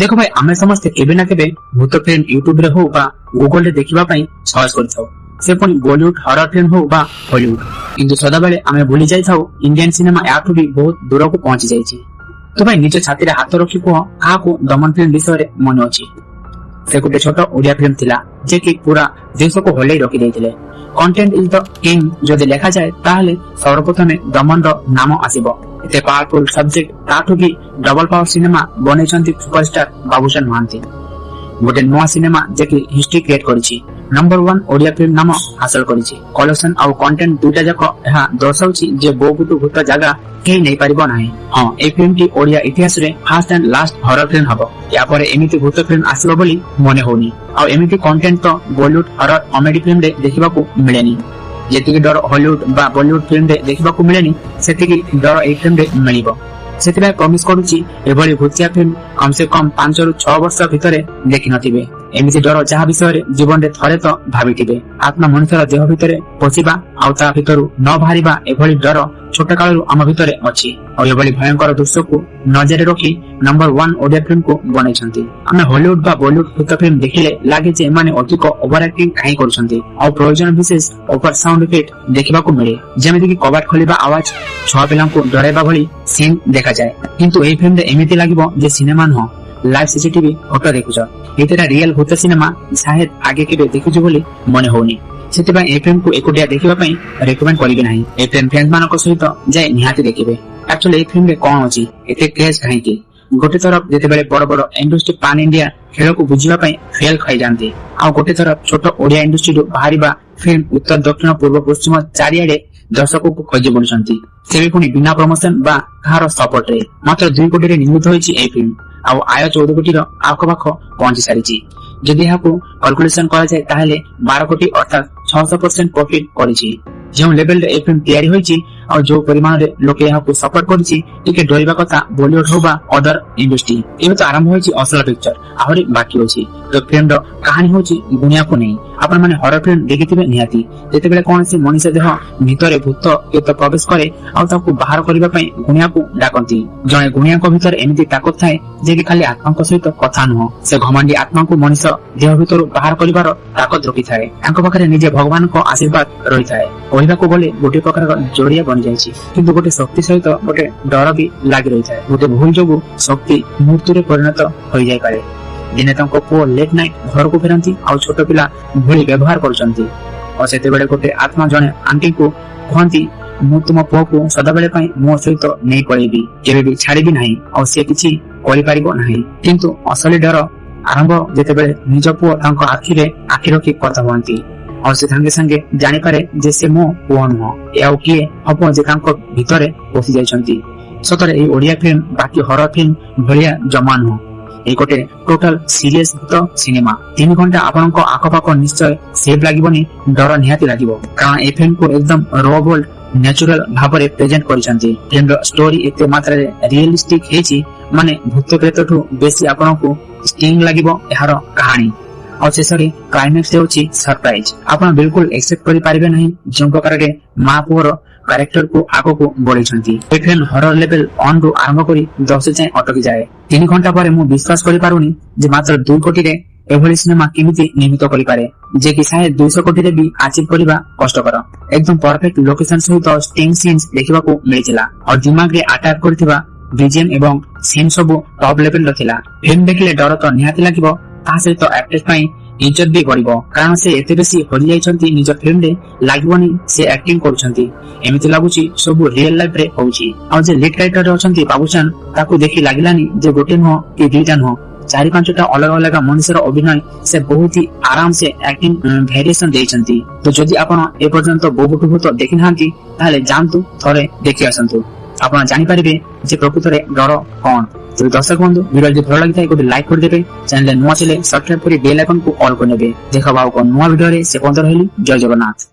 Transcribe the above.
देखो भाई आमे समस्ते केबे ना केबे भूत फिल्म यूट्यूब रे हो बा गूगल रे देखिबा पई सर्च करथाउ से पुनी बॉलीवुड हॉरर फिल्म हो बा हॉलीवुड किंतु सदाबेले आमे भूली जाई थाउ इंडियन सिनेमा याठू भी बहुत दूर को पहुंची जाईची। तो भाई निज छाती रे हाथ रखी को आ को दमन फिल्म विषय रे मन अछि से गोटे छोट ओडिया फिल्म थिला जे कि पूरा देश को होले रखि दैथिले। कंटेंट इज द किंग जदि लेखा जाए ताहले सर्वप्रथमे दमन रो नाम आसीबो। एते पावरफुल सब्जेक्ट ताठू भी डबल पावर सिनेमा बनेछंती सुपरस्टार बाबूशान महांती। गोटे नवा सिनेमा जे कि हिस्ट्री क्रिएट करिछि नंबर 1 ओडिया फिल्म नाम हासिल करिछि। कलेक्शन और कंटेंट दुटा जाक एहा दर्शाउछि जे बोबुटु भूत जागा केही नै परिबो नाही। हां ए फिल्म टी ओडिया इतिहास रे first and last horror film हबो। या परे एमिति भूत फिल्म आसीबो बोली मने होनी आ एमिति कंटेंट तो बॉलीवुड हॉरर कॉमेडी फिल्म रे देखिबाकू मिलेनी। जेतिकी डर हॉलीवुड बा बॉलीवुड फिल्म रे देखिबाकू मिलेनी सेतिकी डर ए फिल्म रे मिलिबो। सेतिबा प्रॉमिस करूची एभली भूतिया फिल्म कम से कम 5 ରୁ 6 वर्ष भितरे देखि नथिबे। एमिति डर जहा विषय रे जीवन रे थरे तो भाबिथिबे। आत्मा मनुष्यर देह भितरे पसिबा आ ता भितरु न बाहरिबा एभली डर छोट कालरु आम भितरे अछि और एभली भयंकर दृश्य को नजर रखी नंबर 1 ओडिया फिल्म को बनेछंती। आमे हॉलीवुड बा बॉलीवुड भूत फिल्म देखिले लागे जे माने अधिक ओवर एक्टिंग काई करछंती और प्रयोजन विशेष ओवर साउंड इफेक्ट देखिबाकू मिले जेमिति कि कबाट खोलिबा आवाज छुआ पिलां को डराइबा भली सीन देखा जाए। किंतु एई फिल्म रे एमिति लागिबो जे सिनेमा न लाइव सीसीटीवी फोटो देखुछ एतेरा रियल भूत सिनेमा शायद आगे केबे देखुछ बोली मने होनी। सेतिबा ए फिल्म को एकोडिया देखिबा पई रेकमेंड करिबे नाही। ए फिल्म फैन मानको सहित जाय निहाती देखिबे। एक्चुअली ए फिल्म रे कोन अछि एते क्रेज काहे कि गोटे तरफ जेते बेले बड़ बड़ इंडस्ट्री पान इंडिया खेल को बुझिबा पई फेल खाइ जानती आ गोटे तरफ छोट ओडिया इंडस्ट्री रो बाहरिबा फिल्म उत्तर दक्षिण पूर्व पश्चिम चारियाडे दर्शक को खोजी बुलछंती सेबे पुनी बिना प्रमोशन बा कहार सपोर्ट रे मात्र 2 कोटी रे निर्मित होईची ए फिल्म आ आय 14 कोटी रो आखपाख पहुंची सारिची। जदि यहां को कैलकुलेशन करा जाए ताहले 12 कोटी अर्थात 600% प्रॉफिट करिछि। जो लेवल रे ए फिल्म तैयारी होईची और जो परिमाण रे लोके यहां को सपोर्ट करिछि टिके डरिबा कथा बॉलीवुड होबा अदर इंडस्ट्री एबे तो आरंभ होईची असल पिक्चर आहुरी बाकी होईची। तो फिल्म रो कहानी होईची दुनिया को नहीं आपण माने हॉरर फिल्म देखिथिबे निहाती जेते बेले कोन से मनुष्य देह भितरे भूत केत प्रवेश करे आ ताकू बाहर करिबा पई गुनिया को डाकंती। जणे गुनिया को भीतर एमिति ताकत थाए जे कि खाली आत्मा को सहित कथा न हो से घमंडी आत्मा को मनुष्य देह भितर बाहर करिवार ताकत रखि थाए। आंको पाखरे निजे भगवान को आशीर्वाद रहि थाए। ओहिबा को बोले गोटे प्रकार जोड़िया बन जायछि किंतु गोटे शक्ति सहित गोटे डर भी लागि रहि थाए। गोटे भूल जोगु शक्ति मृत्यु रे परिणत होई जाय पारे। दिने तंको पो लेट नाइट घर को फेरंती आ छोट पिला भूली व्यवहार करचंती और सेते बेले गोटे आत्मा जणे आंटी को कहंती मु तुम पो को सदाबेले पई मो सहित नै पळेबी केबे भी छाड़ीबी नाही और से किछि करि पारिबो नाही। किंतु असली डर आरंभ जेते बेले निज पो तांको आखि रे आखि रखि कथा होंती और से संगे संगे जानि पारे जे से मो पो न याउ के हबो जे तांको भितरे पसि जायछंती। सतरे ए ओडिया फिल्म बाकी हॉरर फिल्म भलिया जमान हो ए गोटे टोटल सीरियस भूत सिनेमा 3 घंटा आपनको आखपाख निश्चय सेफ लागिबनी डर निहाती लागिबो कारण ए फिल्म को एकदम रॉ बोल्ड नेचुरल भाबरे प्रेजेंट करिसंती। फिल्म स्टोरी एते मात्रा रे रियलिस्टिक हेची माने भूत प्रेतठु बेसी आपनको स्टिंग लागिबो एहार कहानी और शेषरे क्लाइमैक्स होची सरप्राइज आपण बिल्कुल एक्सेप्ट करि पारिबे नाही जो प्रकार रे मा पुअर कैरेक्टर को आगो को बढ़ेछंती। ए फिल्म हॉरर लेवल 1 रु आरंभ करी 10 जाय अटकी जाए। 3 घंटा परे मु विश्वास करि पारुनी जे मात्र 2 कोटी रे एभली सिनेमा केमिति निर्मित करि पारे जे कि शायद 200 कोटी रे भी अचीव करिबा कष्टकर। एकदम परफेक्ट लोकेशन सहित स्टिंग सीन्स देखिबा को मिलिथिला और दिमाग रे अटैक करथिबा बीजीएम एवं सीन सब टॉप लेवल रथिला। फिल्म देखले डर तो निहाती लागिबो ता सहित एक्ट्रेस पई इज्जत भी बढ़िबो कारण से एते बेसी होली जायछंती निज फिल्म रे लागिबोनी से एक्टिंग करूछंती एमिति लागुची सब रियल लाइफ रे होउची। आ जे लीड कैरेक्टर अछंती बाबूशान ताकू देखि लागिलानी जे गोटे न कि दुईटा न 4-5टा अलग अलग मनुष्यर अभिनय से बहुत ही आराम से एक्टिंग वेरिएशन देइछंती। तो जदि आपण ए पर्यंत बोबुटु भूत देखि नांती ताले जानतु थरे देखि आसंतु आपण जानि परिबे जे प्रकृत रे डर कोन। तो दर्शक बंधु वीडियो जदि भल लागि थाए गोटे लाइक कर देबे चैनल नुवा चले सब्सक्राइब करी बेल आइकन को ऑल कर नेबे। देखा बाउ को नुवा वीडियो रे से पंदर हेली। जय जगन्नाथ।